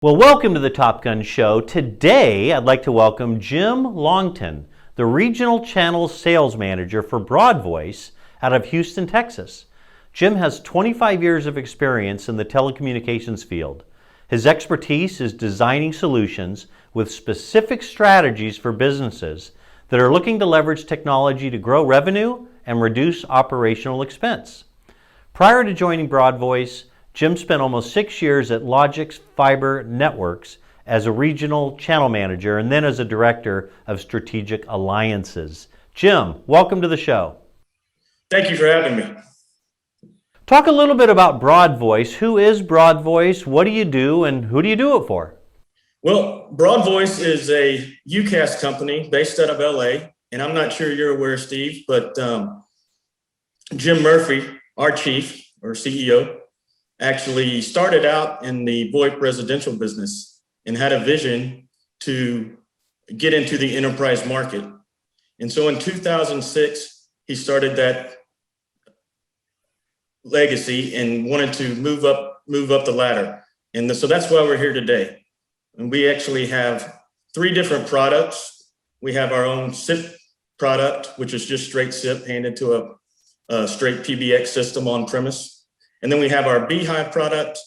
Well, welcome to the Top Gun Show. Today, I'd like to welcome Jim Longtin, the Regional Channel Sales Manager for Broadvoice out of Houston, Texas. Jim has 25 years of experience in the telecommunications field. His expertise is designing solutions with specific strategies for businesses that are looking to leverage technology to grow revenue and reduce operational expense. Prior to joining Broadvoice, Jim spent almost 6 years at Logix Fiber Networks as a regional channel manager and then as a director of strategic alliances. Jim, welcome to the show. Thank you for having me. Talk a little bit about Broadvoice. Who is Broadvoice? What do you do, and who do you do it for? Well, Broadvoice is a UCaaS company based out of LA, and I'm not sure you're aware, Steve, but Jim Murphy, our chief or CEO, actually started out in the VoIP residential business and had a vision to get into the enterprise market. And so in 2006, he started that legacy and wanted to move up the ladder. And so that's why we're here today. And we actually have 3 different products. We have our own SIP product, which is just straight SIP handed to a straight PBX system on premise. And then we have our Beehive product,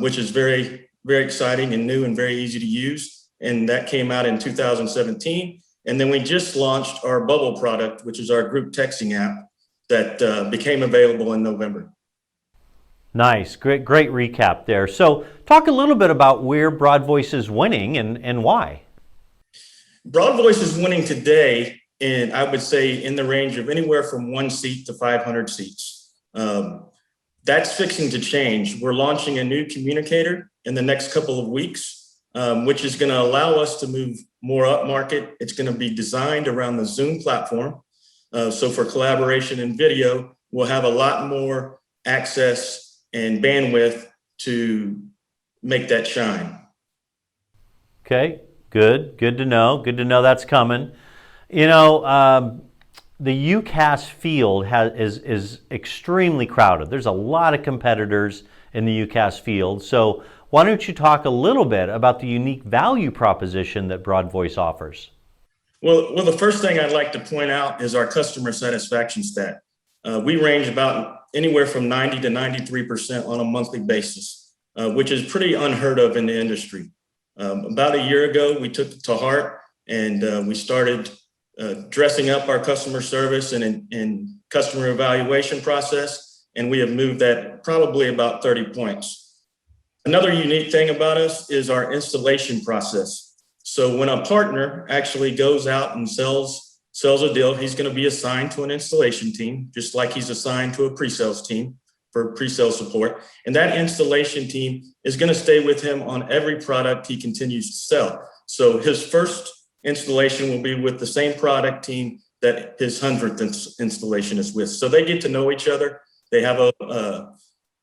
which is very, very exciting and new and very easy to use. And that came out in 2017. And then we just launched our Bubble product, which is our group texting app that became available in November. Nice, great recap there. So talk a little bit about where Broadvoice is winning and why. Broadvoice is winning today, and I would say in the range of anywhere from 1 seat to 500 seats. That's fixing to change. We're launching a new communicator in the next couple of weeks, which is going to allow us to move more up market. It's going to be designed around the Zoom platform. So for collaboration and video, we'll have a lot more access and bandwidth to make that shine. Okay, good to know. Good to know that's coming. You know, the UCaaS field is extremely crowded. There's a lot of competitors in the UCaaS field. So why don't you talk a little bit about the unique value proposition that Broadvoice offers? Well, the first thing I'd like to point out is our customer satisfaction stat. We range about anywhere from 90 to 93% on a monthly basis, which is pretty unheard of in the industry. About a year ago, we took it to heart and we started dressing up our customer service and customer evaluation process, and we have moved that probably about 30 points. Another unique thing about us is our installation process. So when a partner actually goes out and sells a deal, he's going to be assigned to an installation team, just like he's assigned to a pre-sales team for pre-sales support. And that installation team is going to stay with him on every product he continues to sell. So his first installation will be with the same product team that his 100th installation is with. So they get to know each other. They have a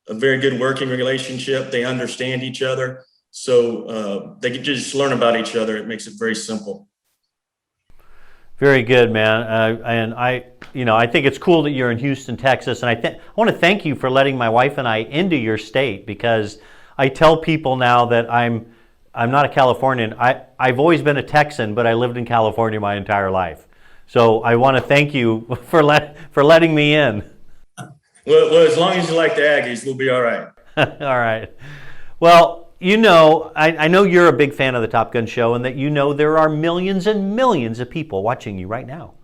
very good working relationship. They understand each other. So they can just learn about each other. It makes it very simple. Very good, man. And I think it's cool that you're in Houston, Texas. And I want to thank you for letting my wife and I into your state, because I tell people now that I'm not a Californian. I've always been a Texan, but I lived in California my entire life. So I want to thank you for letting me in. Well, as long as you like the Aggies, we'll be all right. All right. Well, I know you're a big fan of the Top Gun Show, and that there are millions and millions of people watching you right now.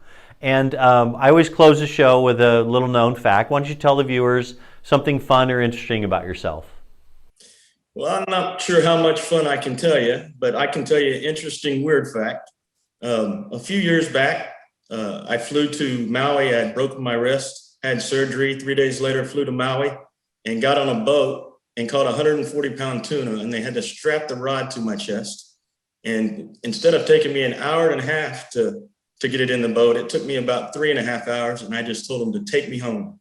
And I always close the show with a little known fact. Why don't you tell the viewers something fun or interesting about yourself? Well, I'm not sure how much fun I can tell you, but I can tell you an interesting, weird fact. A few years back, I flew to Maui. I had broken my wrist, had surgery. 3 days later, flew to Maui and got on a boat and caught a 140-pound tuna, and they had to strap the rod to my chest. And instead of taking me an hour and a half to get it in the boat, it took me about 3.5 hours, and I just told them to take me home.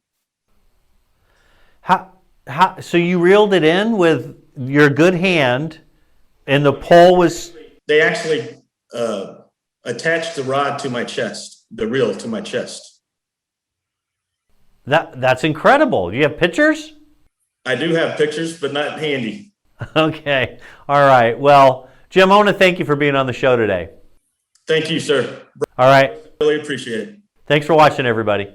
So you reeled it in with your good hand, and the pole was... They actually attached the rod to my chest, the reel to my chest. That's incredible. Do you have pictures? I do have pictures, but not handy. Okay. All right. Well, Jim, I want to thank you for being on the show today. Thank you, sir. All right. Really appreciate it. Thanks for watching, everybody.